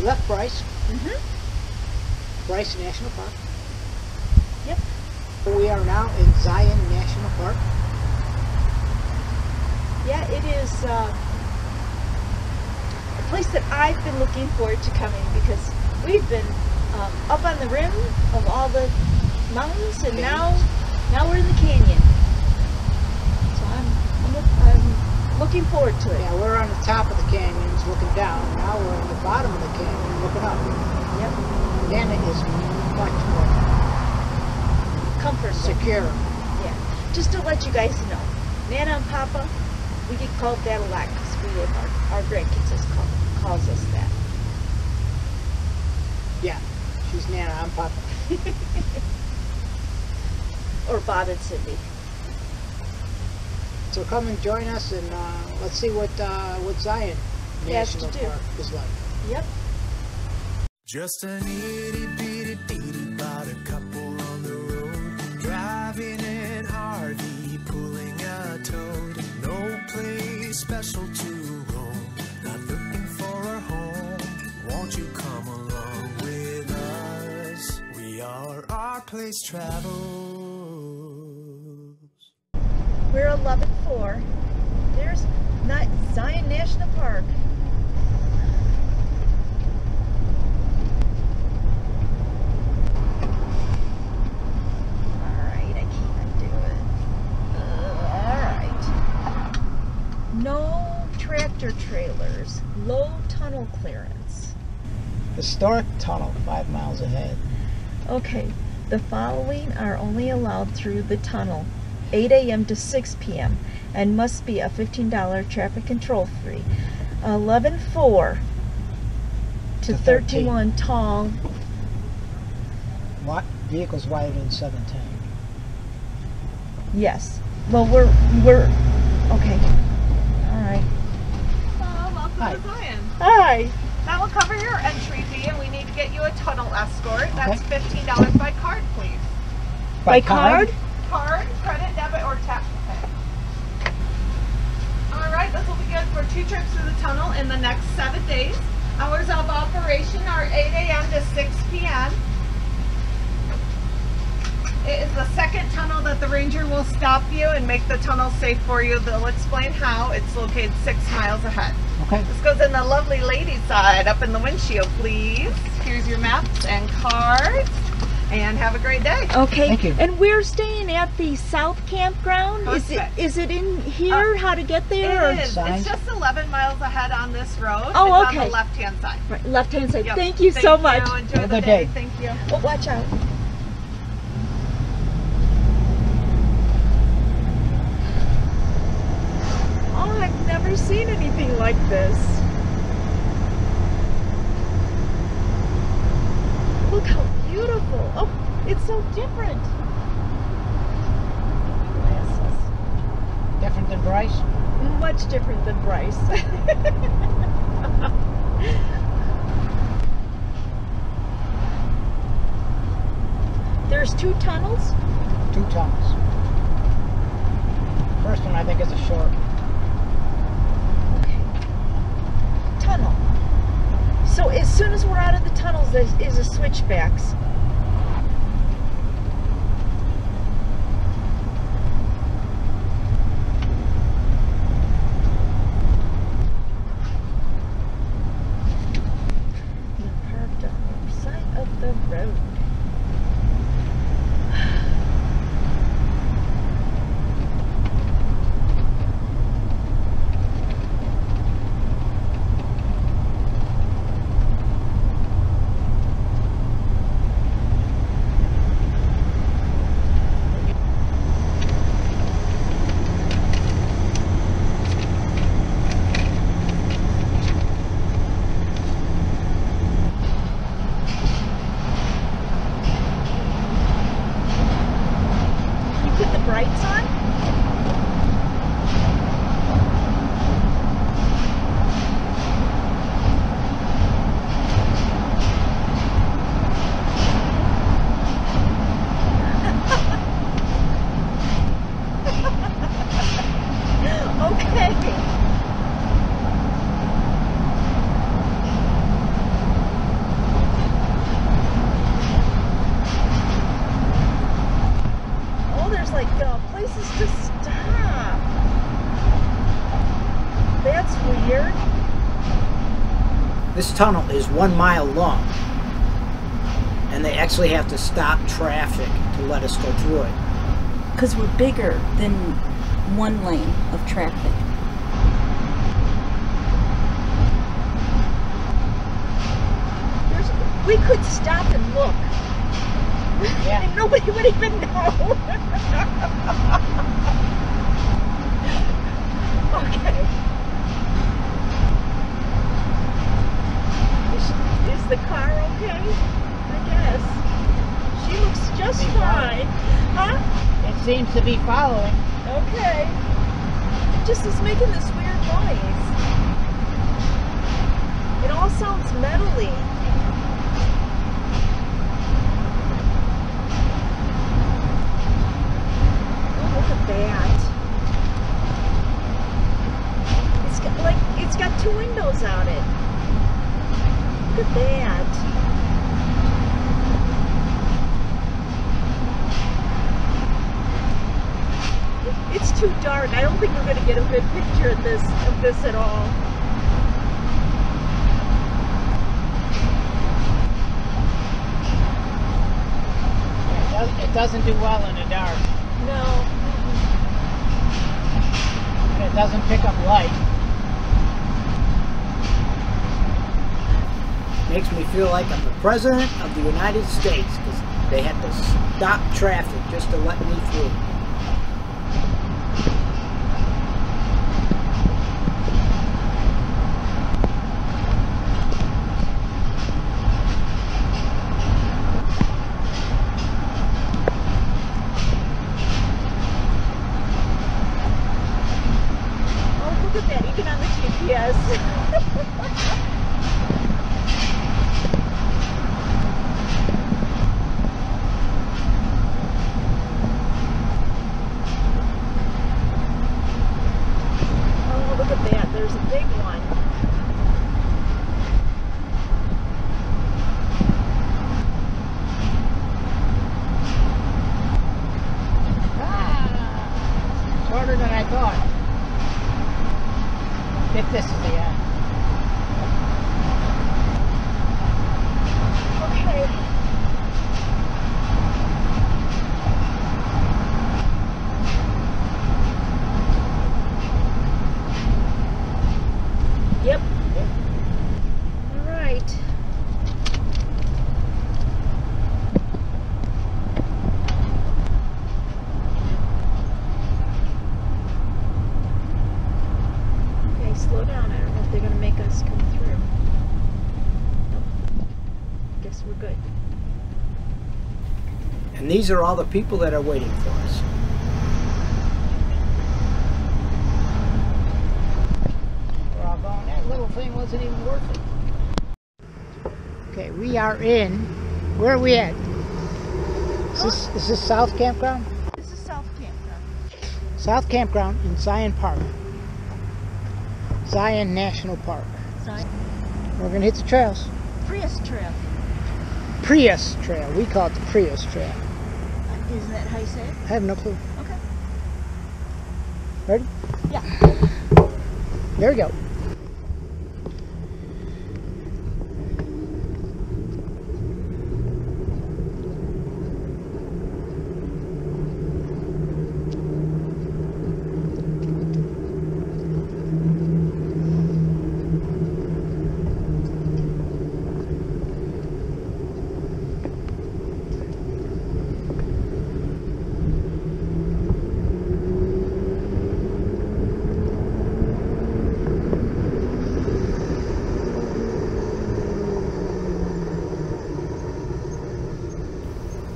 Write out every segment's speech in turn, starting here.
We left Bryce. Bryce National Park. Yep. We are now in Zion National Park. Yeah, it is a place that I've been looking forward to coming because we've been up on the rim of all the mountains, and now we're in the canyon. So I'm looking forward to it. Yeah, we're on the top of the canyons looking down. Now we're on the bottom of the canyon looking up. Yep. Nana is much more Comfortable. secure. Yeah. Just to let you guys know, Nana and Papa, we get called that a lot because our grandkids calls us that. Yeah, she's Nana, I'm Papa. Or Bob and Cindy. So come and join us, and let's see what Zion National Park is like. Yep. Just an itty bitty bitty about a couple on the road, driving an RV, pulling a toad. No place special to roam, not looking for a home. Won't you come along with us? We are RPlaceTravels. We're 11-4. There's Zion National Park. Alright, I can't do it. Alright. No tractor trailers. Low tunnel clearance. Historic tunnel, 5 miles ahead. Okay, the following are only allowed through the tunnel. 8 a.m. to 6 p.m. and must be a $15 traffic control fee. 11-4 to 31 tall. What? Vehicles wider than 710. Yes. Well, we're okay. All right. Welcome Hi. to Zion. Hi. That will cover your entry fee, and we need to get you a tunnel escort. That's $15 by card, please. By card? Card, credit, debit, or tap to pay. All right, this will be good for 2 trips through the tunnel in the next 7 days. Hours of operation are 8 a.m. to 6 p.m. It is the second tunnel that the ranger will stop you and make the tunnel safe for you. They'll explain how. It's located 6 miles ahead. Okay. This goes in the lovely lady side, up in the windshield, please. Here's your maps and cards, and have a great day. Okay. Thank you. And we're staying at the South Campground. Is it in here? How to get there? It is. Signs? It's just 11 miles ahead on this road. Oh, it's okay. on the left-hand side. Right, left-hand side. Yep. Thank you so much. Enjoy Have a the good day. day. Thank you. Oh, watch out. Oh, I've never seen anything like this. Look how beautiful. Oh, it's so different. Glasses. Different than Bryce? Much different than Bryce. There's 2 tunnels. 2 tunnels. First one I think is a short. Okay. Tunnel. So as soon as we're out of the tunnels, there is a switchbacks. We're parked on the side of the road. This tunnel is 1 mile long, and they actually have to stop traffic to let us go through it. Because we're bigger than 1 lane of traffic. We could stop and look. Yeah. And nobody would even know. Okay. Is the car okay? I guess. She looks just They fine. Huh? It seems to be following. Okay. It just is making this weird noise. It all sounds metally. Oh, look at that. It's got 2 windows on it. Look at that. It's too dark. I don't think we're going to get a good picture of this at all. Yeah, it doesn't do well in the dark. No. And it doesn't pick up light. Makes me feel like I'm the President of the United States because they had to stop traffic just to let me through. Oh, look at that, even on the GPS. Oh, look at that, there's a big one. Ah, shorter than I thought. If this is the end. Okay. Yep. All right. Okay, slow down. I don't know if they're going to make us come through. Nope. Guess we're good. And these are all the people that are waiting for us. We're all going, that little thing wasn't even worth it. Okay, we are in, where are we at? Is this South Campground? This is South Campground. South Campground in Zion Park. Zion National Park. Zion. We're going to hit the trails. Prius Trail. Prius Trail. We call it the Prius Trail. Is that how you say it? I have no clue. Okay. Ready? Yeah. There we go.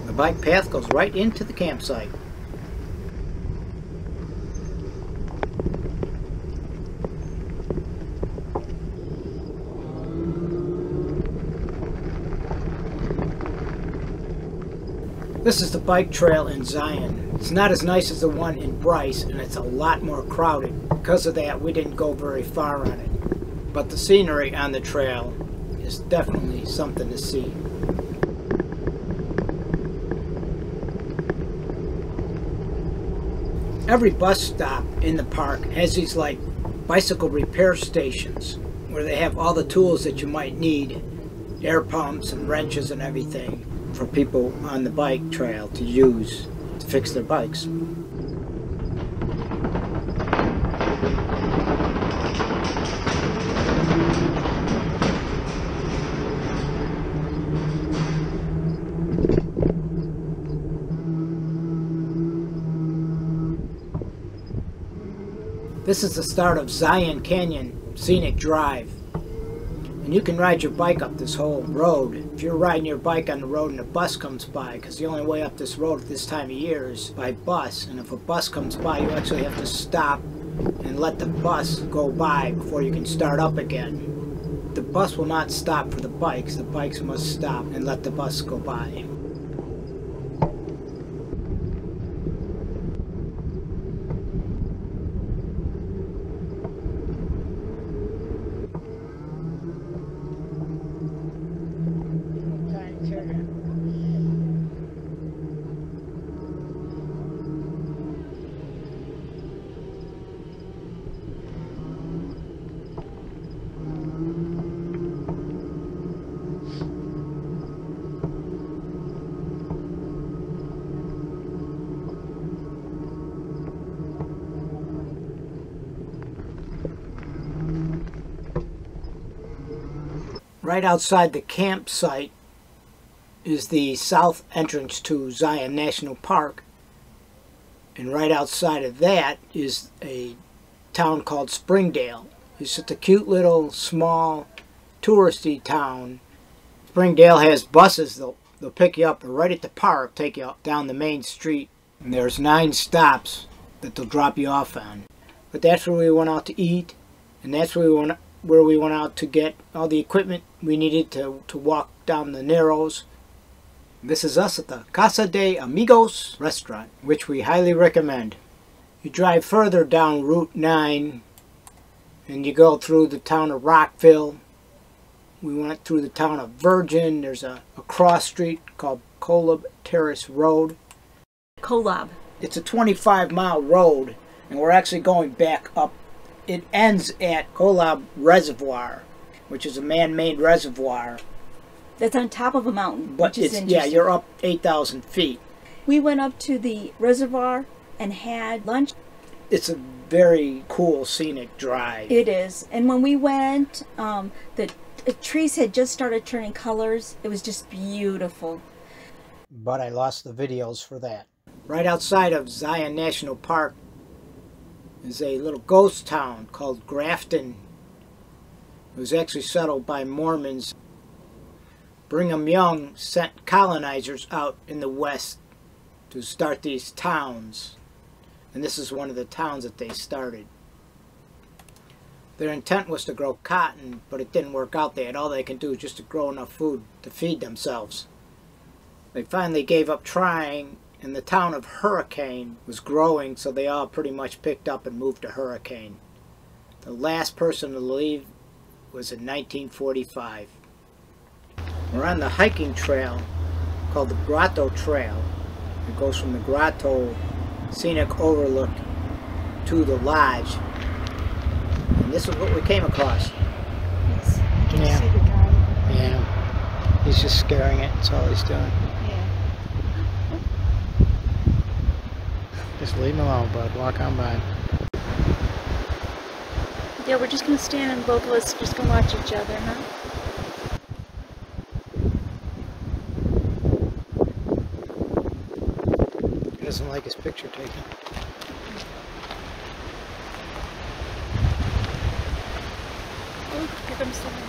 The bike path goes right into the campsite. This is the bike trail in Zion. It's not as nice as the one in Bryce, and it's a lot more crowded. Because of that, we didn't go very far on it. But the scenery on the trail is definitely something to see. Every bus stop in the park has these like bicycle repair stations where they have all the tools that you might need, air pumps and wrenches and everything for people on the bike trail to use to fix their bikes. This is the start of Zion Canyon Scenic Drive. And you can ride your bike up this whole road. If you're riding your bike on the road and a bus comes by, because the only way up this road at this time of year is by bus. And if a bus comes by, you actually have to stop and let the bus go by before you can start up again. The bus will not stop for the bikes. The bikes must stop and let the bus go by. Right outside the campsite is the south entrance to Zion National Park, and right outside of that is a town called Springdale. It's just a cute little small touristy town. Springdale has buses. They'll pick you up right at the park, take you down the main street, and there's 9 stops that they'll drop you off on. But that's where we went out to eat, and that's where we went out to get all the equipment we needed to walk down the Narrows. This is us at the Casa de Amigos restaurant, which we highly recommend. You drive further down Route 9 and you go through the town of Rockville. We went through the town of Virgin. There's a cross street called Kolob Terrace Road. Kolob. It's a 25-mile road, and we're actually going back up. It ends at Kolob Reservoir, which is a man-made reservoir. That's on top of a mountain, But which is it's, yeah, interesting. you're up 8,000 feet. We went up to the reservoir and had lunch. It's a very cool scenic drive. It is. And when we went, the trees had just started turning colors. It was just beautiful. But I lost the videos for that. Right outside of Zion National Park is a little ghost town called Grafton. It was actually settled by Mormons. Brigham Young sent colonizers out in the west to start these towns. And this is one of the towns that they started. Their intent was to grow cotton, but it didn't work out. All they can do is just to grow enough food to feed themselves. They finally gave up trying, and the town of Hurricane was growing, so they all pretty much picked up and moved to Hurricane. The last person to leave was in 1945. We're on the hiking trail called the Grotto Trail. It goes from the Grotto Scenic Overlook to the lodge. And this is what we came across. Yes. Can you Yeah. see the guy? Yeah. He's just scaring it. That's all he's doing. Yeah. Just leave him alone, bud. Walk on by. Yeah, we're just going to stand and both of us just going to watch each other, huh? He doesn't like his picture taken. Oh, here comes the wind.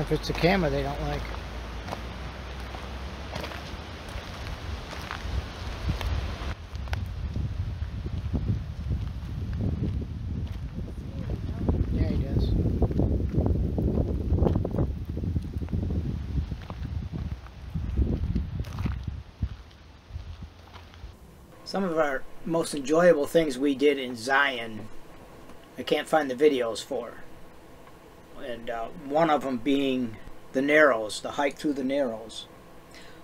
if it's the camera they don't like. Yeah, he does. Some of our most enjoyable things we did in Zion, I can't find the videos for. And one of them being the Narrows, the hike through the Narrows.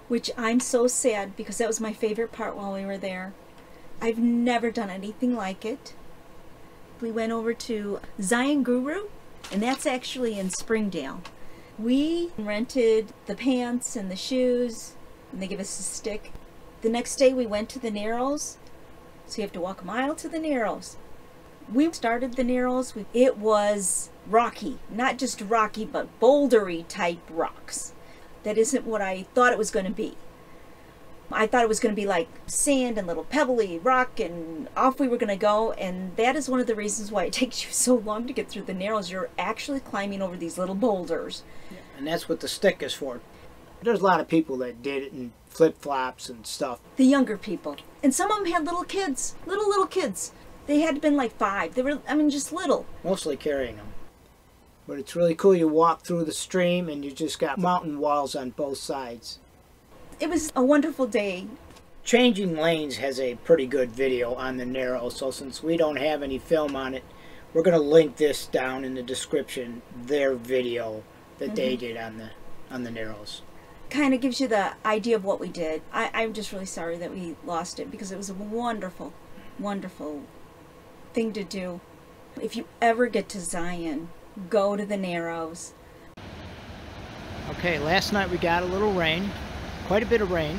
Which I'm so sad because that was my favorite part while we were there. I've never done anything like it. We went over to Zion Guru, and that's actually in Springdale. We rented the pants and the shoes, and they give us a stick. The next day we went to the Narrows, so you have to walk a mile to the Narrows. We started the Narrows. It was rocky, not just rocky, but bouldery type rocks. That isn't what I thought it was going to be. I thought it was going to be like sand and little pebbly rock, and off we were going to go. And that is one of the reasons why it takes you so long to get through the Narrows. You're actually climbing over these little boulders. Yeah, and that's what the stick is for. There's a lot of people that did it in flip-flops and stuff. The younger people. And some of them had little kids, little kids. They had been like 5. They were, I mean, just little. Mostly carrying them. But it's really cool. You walk through the stream and you just got mountain walls on both sides. It was a wonderful day. Changing Lanes has a pretty good video on the Narrows, so since we don't have any film on it, we're going to link this down in the description, their video that they did on the Narrows. Kind of gives you the idea of what we did. I'm just really sorry that we lost it because it was a wonderful, wonderful thing to do. If you ever get to Zion, go to the Narrows. Okay, last night we got a little rain, quite a bit of rain.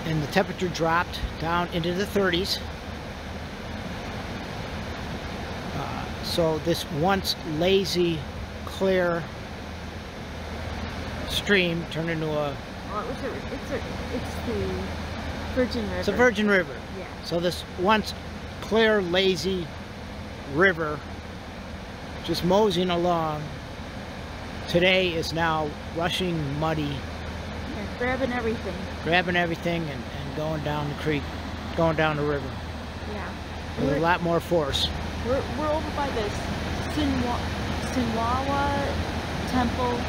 And the temperature dropped down into the 30s. So this once lazy, clear stream turned into a... Well, it's the Virgin River. It's a Virgin River. Yeah. So this once clear, lazy river just moseying along today is now rushing, muddy. Yeah, grabbing everything. Grabbing everything and going down the creek, going down the river. Yeah. With a lot more force. We're over by the Sinwawa Temple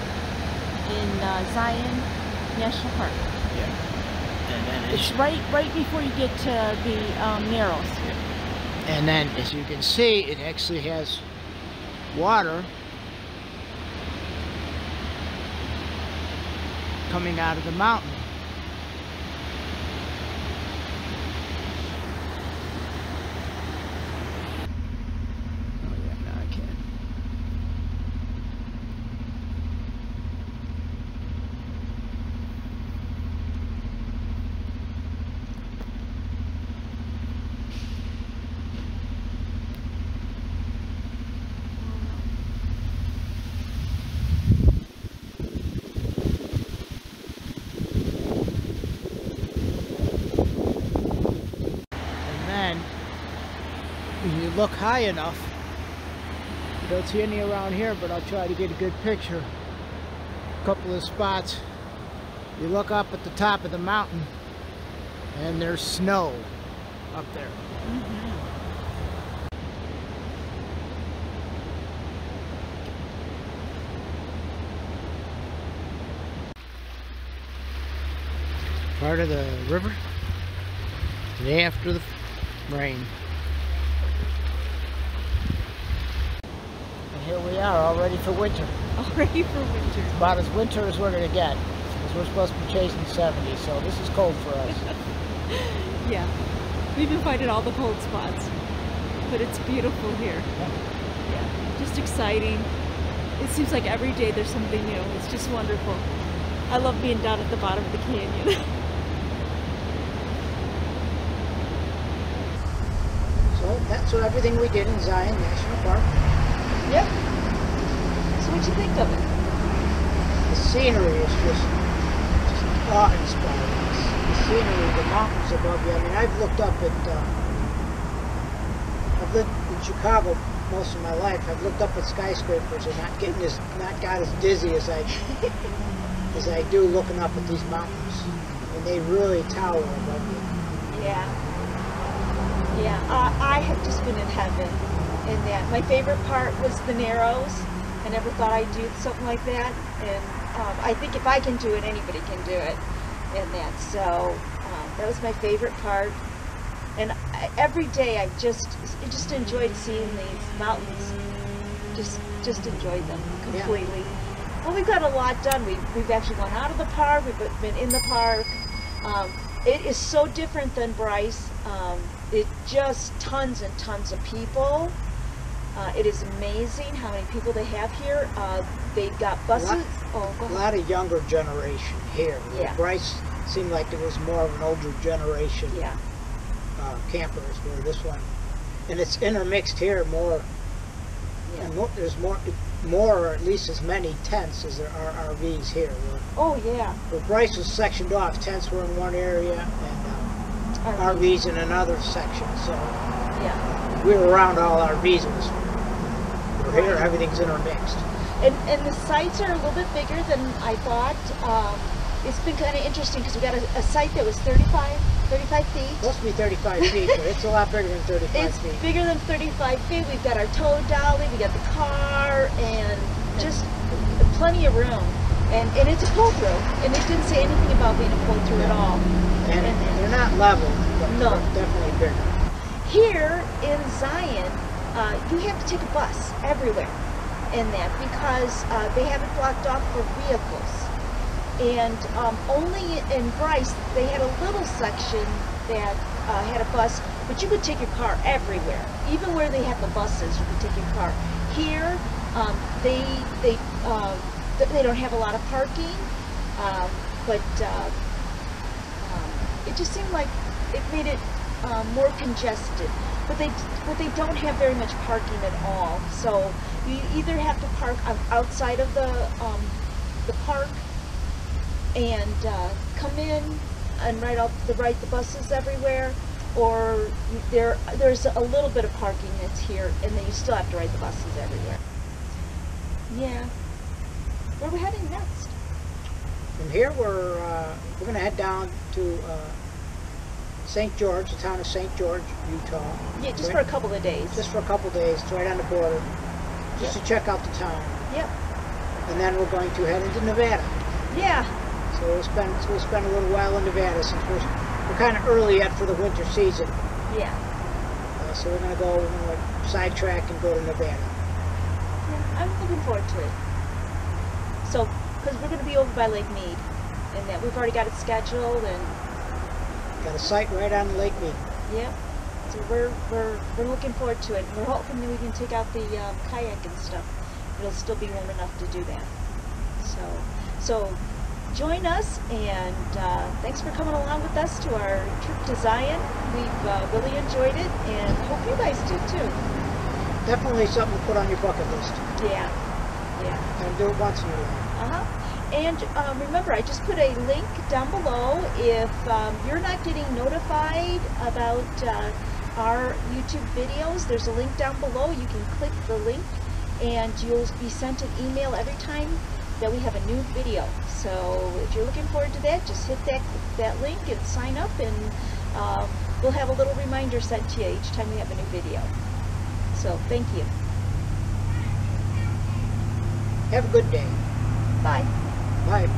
in Zion National Park. Yeah. And then It's right before you get to the Narrows. Yeah. And then, as you can see, it actually has water coming out of the mountain. Oh yeah, no, I can't. When you look high enough, you don't see any around here, but I'll try to get a good picture. A couple of spots. You look up at the top of the mountain and there's snow up there. Part of the river, the day after the rain. And here we are, all ready for winter. All ready for winter. About as winter as we're going to get, because we're supposed to be chasing 70, so this is cold for us. Yeah, we've been finding all the cold spots, but it's beautiful here. Yeah, just exciting. It seems like every day there's something new. It's just wonderful. I love being down at the bottom of the canyon. So that's everything we did in Zion National Park. Yep. So what'd you think of it? The scenery is just awe-inspiring. The scenery, the mountains above you. I mean, I've looked up at, I've lived in Chicago most of my life, I've looked up at skyscrapers and not got as dizzy as I do looking up at these mountains. I mean, they really tower above you. Yeah. Yeah, I have just been in heaven in that. My favorite part was the Narrows. I never thought I'd do something like that, and I think if I can do it, anybody can do it in that. So that was my favorite part, and every day I just enjoyed seeing these mountains. Just enjoyed them completely. Yeah. Well, we've got a lot done. We've actually gone out of the park. We've been in the park. It is so different than Bryce. It just tons and tons of people. It is amazing how many people they have here. They've got buses. A lot of younger generation here. Yeah. Bryce seemed like there was more of an older generation. Yeah. Campers, where this one, and it's intermixed here more. Yeah. And there's more, or at least as many tents as there are RVs here. Oh yeah. Where Bryce was sectioned off, tents were in one area and RVs in another section. So yeah, we were around all RVs. We're here, everything's intermixed. And the sites are a little bit bigger than I thought. It's been kind of interesting because we got a site that was 35 feet. Supposed to be 35 feet, but it's a lot bigger than 35 feet. It's bigger than 35 feet. We've got our tow dolly, we got the car, and just plenty of room. And it's a pull-through, and it didn't say anything about being a pull-through at all. And they're not level, but no, they're definitely bigger. Here in Zion, you have to take a bus everywhere in that because they have it blocked off for vehicles. And only in Bryce, they had a little section that had a bus, but you could take your car everywhere. Even where they have the buses, you could take your car. Here, they don't have a lot of parking, but it just seemed like it made it more congested. But they don't have very much parking at all. So you either have to park outside of the park and come in and ride the buses everywhere, or there's a little bit of parking that's here, and then you still have to ride the buses everywhere. Yeah. Where are we heading next? From here, we're going to head down to St. George, the town of St. George, Utah. Yeah, just for a couple of days. Just for a couple of days. It's right on the border. Just to check out the town. Yep. And then we're going to head into Nevada. Yeah. So we'll spend a little while in Nevada since we're kind of early yet for the winter season. Yeah. So we're going to sidetrack and go to Nevada. Yeah, I'm looking forward to it. So, because we're going to be over by Lake Mead, and that we've already got it scheduled, and got a site right on Lake Mead. Yep. So we're looking forward to it. We're hoping that we can take out the kayak and stuff. It'll still be warm enough to do that. So join us, and thanks for coming along with us to our trip to Zion. We've really enjoyed it, and hope you guys did too. Definitely something to put on your bucket list. Yeah. Yeah. And do it once in your life. And remember, I just put a link down below. If you're not getting notified about our YouTube videos, there's a link down below. You can click the link, and you'll be sent an email every time that we have a new video. So if you're looking forward to that, just hit that link and sign up, and we'll have a little reminder sent to you each time we have a new video. So thank you. Have a good day. Bye. Bye.